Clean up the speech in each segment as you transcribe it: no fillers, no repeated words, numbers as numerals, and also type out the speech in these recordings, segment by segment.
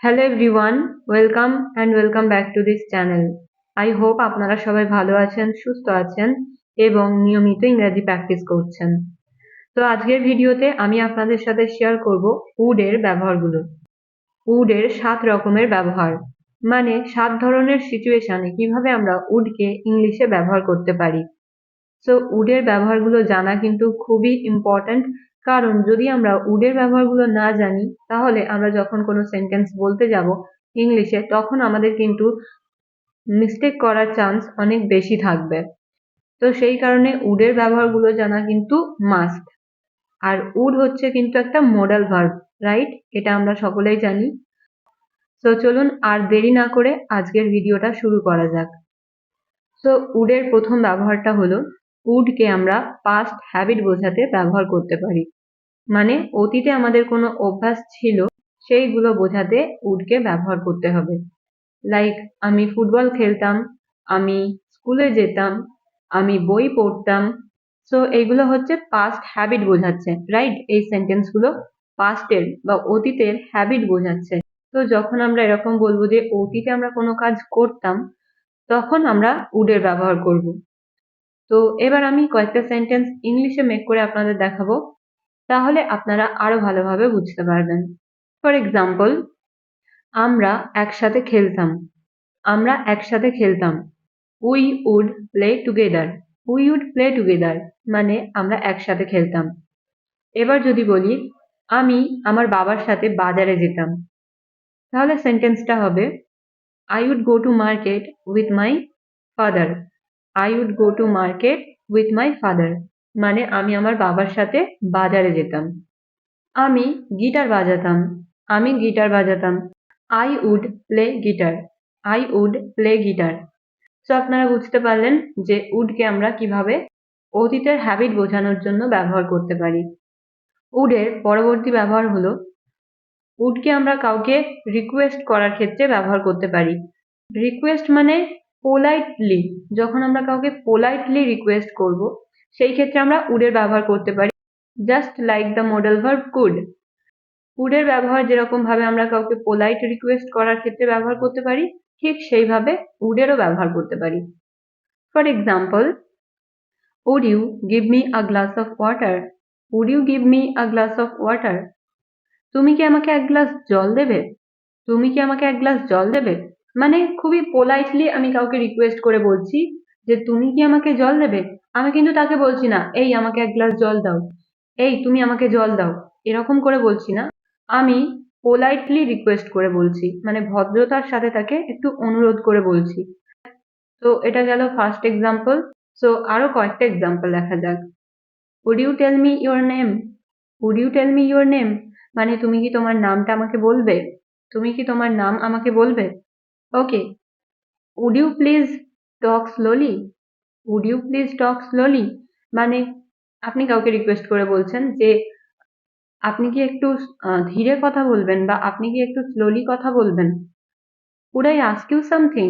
Hello everyone, welcome back to this channel. I hope আপনারা সবাই ভালো আছেন, সুস্থ আছেন এবং নিয়মিত ইংরাজি প্র্যাকটিস করছেন। তো আজকের ভিডিওতে আমি আপনাদের সাথে শেয়ার করব উডের ব্যবহারগুলো। উডের 7 রকমের ব্যবহার, মানে 7 ধরনের সিচুয়েশনে কিভাবে আমরা উডকে ইংলিশে ব্যবহার করতে পারি। সো উডের ব্যবহারগুলো জানা কিন্তু খুবই ইম্পর্ট্যান্ট, কারণ যদি আমরা উডের ব্যবহারগুলো না জানি তাহলে আমরা যখন কোনো সেন্টেন্স বলতে যাব ইংলিশে তখন আমাদের কিন্তু মিস্টেক করার চান্স অনেক বেশি থাকবে। তো সেই কারণে উডের ব্যবহারগুলো জানা কিন্তু মাস্ট। আর উড হচ্ছে কিন্তু একটা মডাল ভার্ব, রাইট? এটা আমরা সকলেই জানি। তো চলুন আর দেরি না করে আজকের ভিডিওটা শুরু করা যাক। তো উডের প্রথম ব্যবহারটা হলো, উডকে আমরা পাস্ট হ্যাবিট বোঝাতে ব্যবহার করতে পারি। মানে অতীতে আমাদের কোনো অভ্যাস ছিল সেইগুলো বোঝাতে উডকে ব্যবহার করতে হবে। লাইক আমি ফুটবল খেলতাম, আমি স্কুলে যেতাম, আমি বই পড়তাম। সো এইগুলো হচ্ছে পাস্ট হ্যাবিট বোঝাচ্ছে, রাইট? এই সেন্টেন্সগুলো পাস্টের বা অতীতের হ্যাবিট বোঝাচ্ছে। তো যখন আমরা এরকম বলবো যে অতীতে আমরা কোনো কাজ করতাম, তখন আমরা উডের ব্যবহার করব। তো এবার আমি কয়েকটা সেন্টেন্স ইংলিশে মেক করে আপনাদের দেখাবো, তাহলে আপনারা আরো ভালোভাবে বুঝতে পারবেন। ফর এক্সাম্পল, আমরা একসাথে খেলতাম। আমরা একসাথে খেলতাম। We would play together. We would play together মানে আমরা একসাথে খেলতাম। এবার যদি বলি আমি আমার বাবার সাথে বাজারে যেতাম, তাহলে সেন্টেন্সটা হবে I would go to market with my father. I would go to market with my father মানে আমি আমার বাবার সাথে বাজারে যেতাম। আমি গিটার বাজাতাম। আমি গিটার বাজাতাম। I would play guitar. I would play guitar. So আপনারা বুঝতে পারলেন যে উডকে আমরা কিভাবে অতীতের হ্যাবিট বোঝানোর জন্য ব্যবহার করতে পারি। উডের পরবর্তী ব্যবহার হলো, উডকে আমরা কাউকে রিকোয়েস্ট করার ক্ষেত্রে ব্যবহার করতে পারি। রিকোয়েস্ট মানে পোলাইটলি, যখন আমরা কাউকে পোলাইটলি রিকোয়েস্ট করব সেই ক্ষেত্রে আমরা উডের ব্যবহার করতে পারি। Just like the modal verb could. কুডের ব্যবহার যেরকম ভাবে আমরা কাউকে পোলাইট রিকোয়েস্ট করার ক্ষেত্রে ব্যবহার করতে পারি, ঠিক সেইভাবে উডেরও ব্যবহার করতে পারি। For example, would you give me a glass of water? Would you give me a glass of water? তুমি কি আমাকে এক গ্লাস জল দেবে? তুমি কি আমাকে এক গ্লাস জল দেবে মানে খুবই পোলাইটলি আমি কাউকে রিকোয়েস্ট করে বলছি যে তুমি কি আমাকে জল দেবে। আমি কিন্তু তাকে বলছি না এই আমাকে এক গ্লাস জল দাও, এই তুমি আমাকে জল দাও, এরকম করে বলছি না। আমি পোলাইটলি রিকোয়েস্ট করে বলছি, মানে ভদ্রতার সাথে তাকে একটু অনুরোধ করে বলছি। তো এটা গেল ফার্স্ট এক্সাম্পল। সো আরো কয়েকটা এক্সাম্পল দেখা যাক। Would you tell me your name? Would you tell me your name মানে তুমি কি তোমার নামটা আমাকে বলবে? তুমি কি তোমার নাম আমাকে বলবে? Okay. Would you please talk slowly? Would you please talk slowly মানে আপনি কাউকে রিকোয়েস্ট করে বলছেন যে আপনি কি একটু ধীরে কথা বলবেন বা আপনি কি একটু স্লোলি কথা বলবেন। Would I ask you something?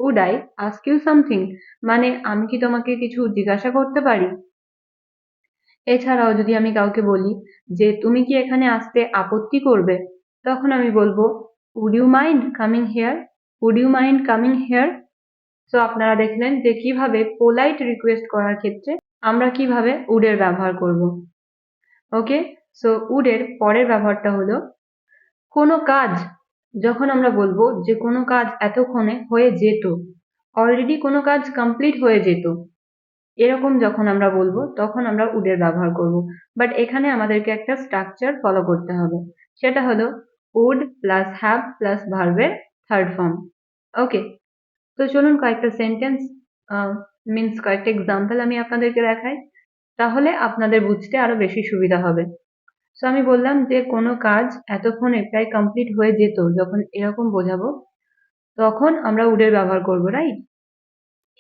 Would I ask you something মানে আমি কি তোমাকে কিছু জিজ্ঞাসা করতে পারি। এছাড়াও যদি আমি কাউকে বলি যে তুমি কি এখানে আসতে আপত্তি করবে, তখন আমি বলবো would you mind coming here? Would you mind coming here? So আপনারা দেখলেন যে কিভাবে পোলাইট রিকোয়েস্ট করার ক্ষেত্রে আমরা কিভাবে উডের ব্যবহার করব। ওকে। সো উডের পরের ব্যবহারটা হলো, কোনো কাজ যখন আমরা বলবো যে কোনো কাজ এতক্ষণে হয়ে যেত, অলরেডি কোনো কাজ কমপ্লিট হয়ে যেত, এরকম যখন আমরা বলবো তখন আমরা উডের ব্যবহার করব। বাট এখানে আমাদেরকে একটা স্ট্রাকচার ফলো করতে হবে, সেটা হলো উড প্লাস হ্যাভ প্লাস ভার্বের থার্ড ফর্ম। ওকে। তো চলুন কয়েকটা সেন্টেন্স মিন্স কয়েকটা এক্সাম্পল আমি আপনাদেরকে দেখাই, তাহলে আপনাদের বুঝতে আরো বেশি সুবিধা হবে। সো আমি বললাম যে কোনো কাজ এতক্ষণে প্রায় কমপ্লিট হয়ে যেত, যখন এরকম বোঝাবো তখন আমরা উডের ব্যবহার করব, right?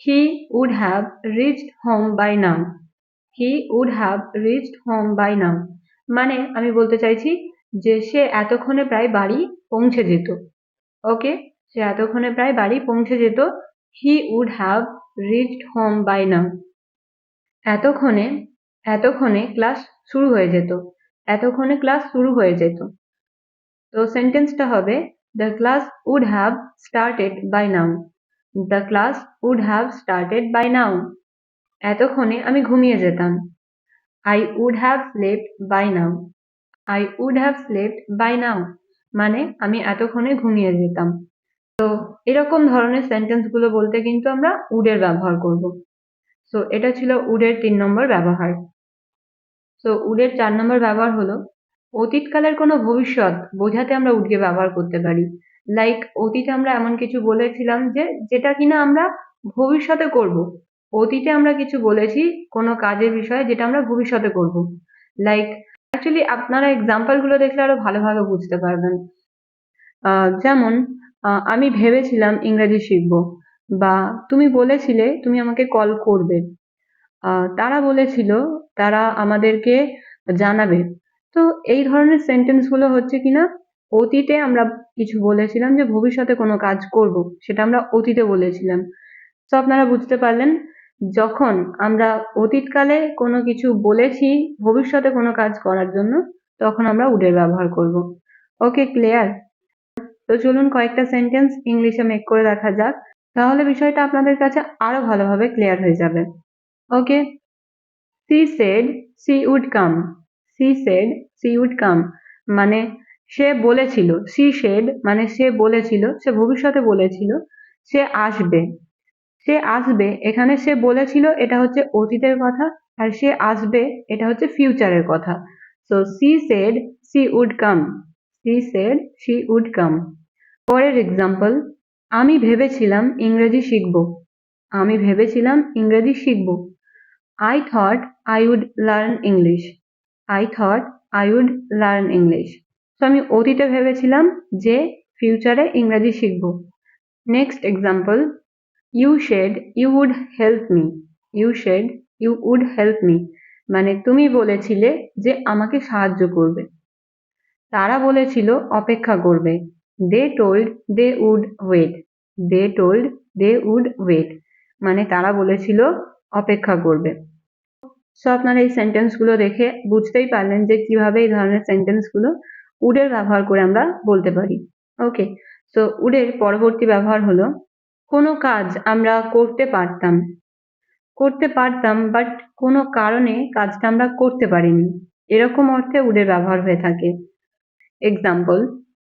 He would have reached home by now. He would have reached home by now মানে আমি বলতে চাইছি যে সে এতক্ষণে প্রায় বাড়ি পৌঁছে যেত। ওকে। সে এতক্ষণে প্রায় বাড়ি পৌঁছে যেত। He would have reached home by now. এতক্ষণে, এতক্ষণে ক্লাস শুরু হয়ে যেত। এতক্ষণে ক্লাস শুরু হয়ে যেত। তো সেন্টেন্সটা হবে The class would have started by now. The class would have started by now. এতক্ষণে আমি ঘুমিয়ে যেতাম। I would have slept by now. I would have slept by now. মানে আমি এতক্ষণে ঘুমিয়ে যেতাম। তো এরকম ধরনের সেন্টেন্স গুলো বলতে কিন্তু আমরা would এর ব্যবহার করব। সো এটা ছিল would এর 3 নম্বর ব্যবহার। সো would এর 4 নম্বর ব্যবহার হলো অতীতকালের কোনো ভবিষ্যৎ বোঝাতে আমরা would কে ব্যবহার করতে পারি। লাইক অতীতে আমরা এমন কিছু বলেছিলাম যেটা কিনা আমরা ভবিষ্যতে করব। অতীতে আমরা কিছু বলেছি কোনো কাজের বিষয়ে যেটা আমরা ভবিষ্যতে করব। লাইক অ্যাকচুয়ালি আপনারা এক্সাম্পল গুলো দেখলে আরো ভালোভাবে বুঝতে পারবেন। যেমন আমি ভেবেছিলাম ইংরেজি শিখব, বা তুমি বলেছিলে তুমি আমাকে কল করবে, তারা বলেছিল তারা আমাদেরকে জানাবে। তো এই ধরনের সেন্টেন্স গুলো হচ্ছে কিনা অতীতে আমরা কিছু বলেছিলাম যে ভবিষ্যতে কোনো কাজ করব, সেটা আমরা অতীতে বলেছিলাম। তো আপনারা বুঝতে পারলেন, যখন আমরা অতীতকালে কোনো কিছু বলেছি ভবিষ্যতে কোনো কাজ করার জন্য, তখন আমরা would এর ব্যবহার করব। ওকে, ক্লিয়ার? তো চলুন কয়েকটা সেন্টেন্স ইংলিশে মেক করে দেখা যাক, তাহলে বিষয়টা আপনাদের কাছে আরো ভালোভাবে ক্লিয়ার হয়ে যাবে। ওকে, she said she would come. She said she would come মানে সে বলেছিল। she said মানে সে বলেছিল, সে ভবিষ্যতে বলেছিল সে আসবে। সে আসবে, এখানে সে বলেছিল এটা হচ্ছে অতীতের কথা, আর সে আসবে এটা হচ্ছে ফিউচারের কথা। so she said she would come. she said she would come. পরের এক্সাম্পল, আমি ভেবেছিলাম ইংরেজি শিখব। আমি ভেবেছিলাম ইংরেজি শিখব। I thought I would learn English. I thought I would learn English. So আমি অতীতে ভেবেছিলাম যে ফিউচারে ইংরেজি শিখব। Next example, you said you would help me. You said you would help me মানে তুমি বলেছিলে যে আমাকে সাহায্য করবে। তারা বলেছিল অপেক্ষা করবে। They told they would wait. They told they would wait মানে তারা বলেছিল অপেক্ষা করবে। সো আপনারা এই সেন্টেন্স গুলো দেখে বুঝতেই পারলেন যে কিভাবে এই ধরনের সেন্টেন্স গুলো would এর ব্যবহার করে আমরা বলতে পারি। ওকে, সো would এর পরবর্তী ব্যবহার হলো কোনো কাজ আমরা করতে পারতাম বাট কোনো কারণে কাজটা আমরা করতে পারিনি, এরকম অর্থে would এর ব্যবহার হয়ে থাকে। Example,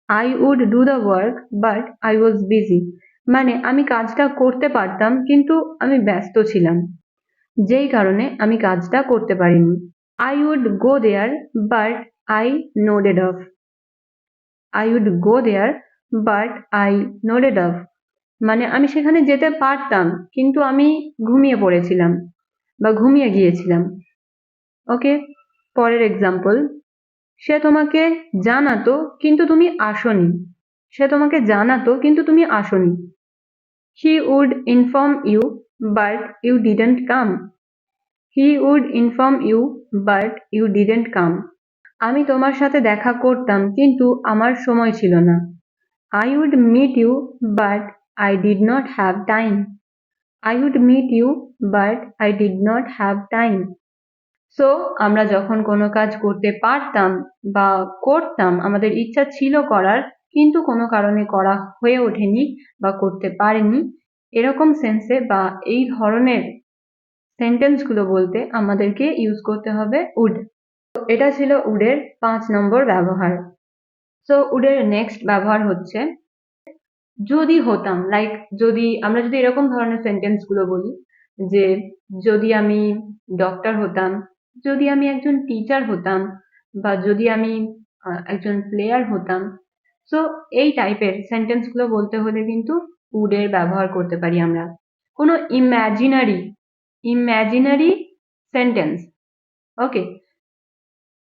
I would do the work but I was busy মানে আমি কাজটা করতে পারতাম কিন্তু আমি ব্যস্ত ছিলাম, যেই কারণে আমি কাজটা করতে পারিনি। I would go there but I nodded off. I would go there but I nodded off মানে আমি সেখানে যেতে পারতাম কিন্তু আমি ঘুমিয়ে পড়েছিলাম বা ঘুমিয়ে গিয়েছিলাম। ওকে, পরের এক্সাম্পল, সে তোমাকে জানাতো কিন্তু তুমি আসোনি। সে তোমাকে জানাতো কিন্তু তুমি আসোনি। He would inform you but you didn't come. He would inform you but you didn't come. আমি তোমার সাথে দেখা করতাম কিন্তু আমার সময় ছিল না। I would meet you but I did not have time. I would meet you but I did not have time. So আমরা যখন কোনো কাজ করতে পারতাম বা করতাম, আমাদের ইচ্ছা ছিল করার কিন্তু কোনো কারণে করা হয়ে ওঠেনি বা করতে পারিনি, এরকম সেন্সে বা এই ধরনের সেন্টেন্স গুলো বলতে আমাদেরকে ইউজ করতে হবে would। এটা ছিল would এর 5 নম্বর ব্যবহার। সো would এর নেক্সট ব্যবহার হচ্ছে যদি হতাম। লাইক আমরা যদি এরকম ধরনের সেন্টেন্স গুলো বলি যে যদি আমি ডক্টর হতাম, যদি আমি একজন টিচার হতাম, বা যদি আমি একজন প্লেয়ার হতাম। সো এই টাইপের সেন্টেন্স গুলো বলতে হলে কিন্তু would এর ব্যবহার করতে পারি আমরা। কোনো ইমাজিনারি সেন্টেন্স, ওকে,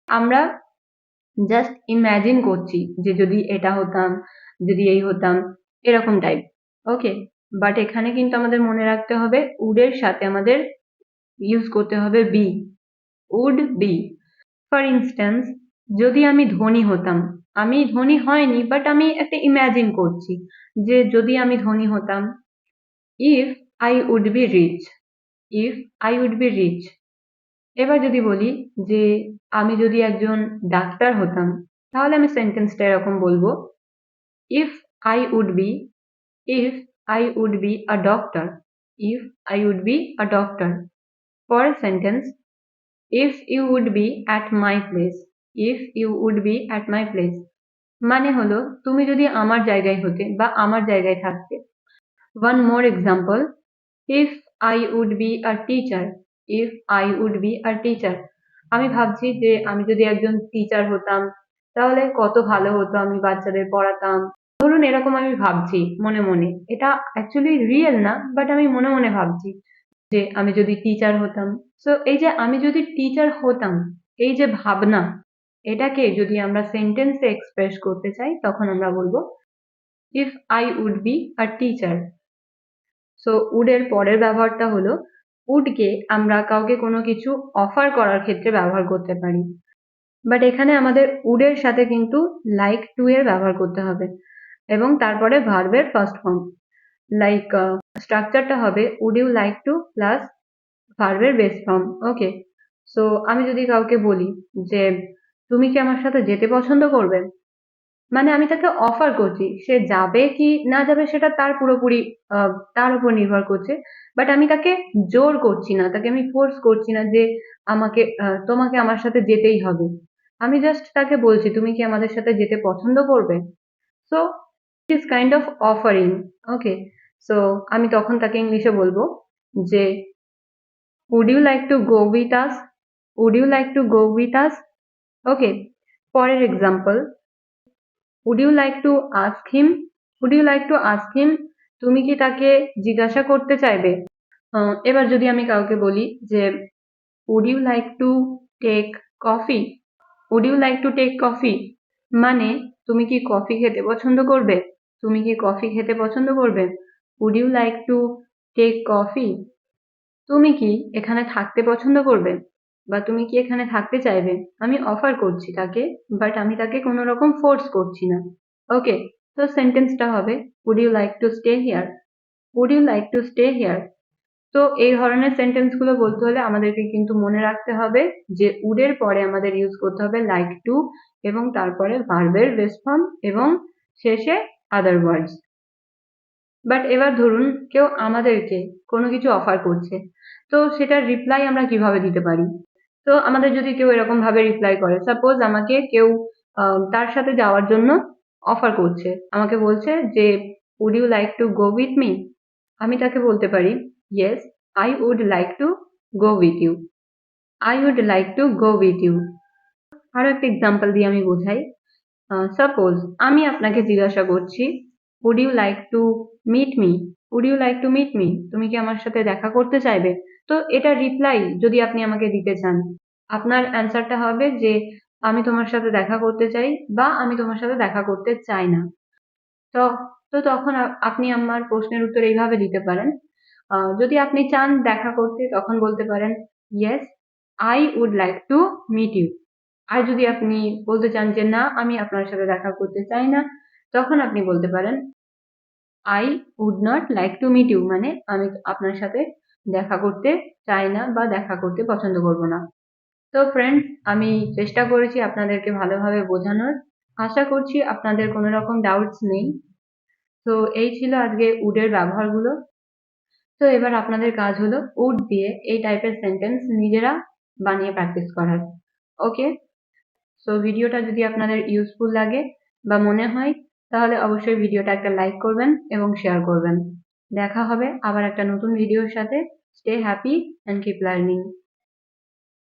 আমরা জাস্ট ইমাজিন করছি যে যদি এটা হতাম, যদি এই হতাম, এরকম টাইপ। ওকে, বাট এখানে কিন্তু আমাদের মনে রাখতে হবে would এর সাথে আমাদের ইউজ করতে হবে be, would be। For instance, যদি আমি ধনী হতাম, আমি ধনী হয়নি বাট আমি একটা ইমাজিন করছি যে যদি আমি ধনী হতাম। If I would be rich, if I would be rich. এবার যদি বলি যে আমি যদি একজন ডাক্তার হতাম, তাহলে আমি সেন্টেন্সটা এরকম বলবো, if I would be, if I would be a doctor, if I would be a doctor. পরের sentence, if you would be at my place, if you would be at my place, মানে হলো তুমি যদি আমার জায়গায় হতে বা আমার জায়গায় থাকতে। One more example, if I would be a teacher, if I would be a teacher, আমি ভাবছি যে আমি যদি একজন টিচার হতাম তাহলে কত ভালো হতো, আমি বাচ্চাদের পড়াতাম। ধরুন এরকম আমি ভাবছি মনে মনে, এটা অ্যাকচুয়ালি রিয়েল না, বাট আমি মনে মনে ভাবছি যে আমি যদি টিচার হতাম। সো এই যে আমি যদি টিচার হতাম, এই যে ভাবনা, এটাকে যদি আমরা সেন্টেন্সে এক্সপ্রেস করতে চাই তখন আমরা বলবো if I would be a teacher. So would এর পরের ব্যবহারটা হলো, উডকে আমরা কাউকে কোনো কিছু অফার করার ক্ষেত্রে ব্যবহার করতে পারি, বাট এখানে আমাদের উডের সাথে কিন্তু লাইক টু এর ব্যবহার করতে হবে এবং তারপরে ভার্বের ফার্স্ট ফর্ম। লাইক স্ট্রাকচারটা হবে would you like to plus ভার্বের বেস ফর্ম। ওকে, সো আমি যদি কাউকে বলি যে তুমি কি আমার সাথে যেতে পছন্দ করবে, মানে আমি তাকে অফার করছি, সে যাবে কি না যাবে সেটা তার পুরোপুরি তার উপর নির্ভর করছে, বাট আমি তাকে জোর করছি না, তাকে আমি ফোর্স করছি না যে আমাকে তোমাকে আমার সাথে যেতেই হবে। আমি জাস্ট তাকে বলছি তুমি কি আমাদের সাথে যেতে পছন্দ করবে। So it is kind of offering. Okay, so আমি তখন তাকে ইংলিশে বলবো যে would you like to go with us, would you like to go with us. ওকে, পরের example, would you like to ask him, would you like to ask him, তুমি কি তাকে জিজ্ঞাসা করতে চাইবে। এবার যদি আমি কাউকে বলি যে would you like to take coffee, would you like to take coffee, মানে তুমি কি কফি খেতে পছন্দ করবে, তুমি কি কফি খেতে পছন্দ করবে। would you like to take coffee, তুমি কি এখানে থাকতে পছন্দ করবে বা তুমি কি এখানে থাকতে চাইবে। আমি অফার করছি তাকে, বাট আমি তাকে কোনো রকম ফোর্স করছি না। ওকে, তো সেন্টেন্সটা হবে would you like to stay here, would you like to stay here. তো এই ধরনের সেন্টেন্স গুলো বলতে হলে আমাদেরকে কিন্তু মনে রাখতে হবে যে would এর পরে আমাদের ইউজ করতে হবে লাইক টু এবং তারপরে ভার্বের বেস ফর্ম এবং শেষে আদার ওয়ার্ডস। বাট এবার ধরুন কেউ আমাদেরকে কোনো কিছু অফার করছে, তো সেটার রিপ্লাই আমরা কিভাবে দিতে পারি। তো আমাদের যদি কেউ এরকম ভাবে রিপ্লাই করে, সাপোজ আমাকে কেউ তার সাথে যাওয়ার জন্য অফার করছে, আমাকে বলছে যে would you like to go with me, আমি তাকে বলতে পারি yes I would like to go with you, I would like to go with you. আরো একটা এক্সাম্পল দিয়ে আমি বোঝাই, সাপোজ আমি আপনাকে জিজ্ঞাসা করছি would you like to meet me, would you like to meet me, তুমি কি আমার সাথে দেখা করতে চাইবে। তো এটা রিপ্লাই যদি আপনি আমাকে দিতে চান, আপনার অ্যান্সারটা হবে যে আমি তোমার সাথে দেখা করতে চাই বা আমি তোমার সাথে দেখা করতে চাই না। তো তো তখন আপনি আমার প্রশ্নের উত্তর এইভাবে দিতে পারেন, যদি আপনি চান দেখা করতে তখন বলতে পারেন yes I would like to meet you. আর যদি আপনি বলতে চান যে না আমি আপনার সাথে দেখা করতে চাই না, তখন আপনি বলতে পারেন I would not like to meet you, মানে আমি আপনার সাথে দেখা করতে চাই না বা দেখা করতে পছন্দ করব না। তো ফ্রেন্ডস, আমি চেষ্টা করেছি আপনাদেরকে ভালোভাবে বোঝানোর, আশা করছি আপনাদের কোনো রকম ডাউটস নেই। তো এই ছিল আজকে উডের ব্যবহারগুলো। তো এবার আপনাদের কাজ হলো উড দিয়ে এই টাইপের সেন্টেন্স নিজেরা বানিয়ে প্র্যাকটিস করার। ওকে, সো ভিডিওটা যদি আপনাদের ইউজফুল লাগে বা মনে হয় তাহলে অবশ্যই ভিডিওটা একটা লাইক করবেন এবং শেয়ার করবেন। দেখা হবে আবার একটা নতুন ভিডিওর সাথে। Stay happy and keep learning.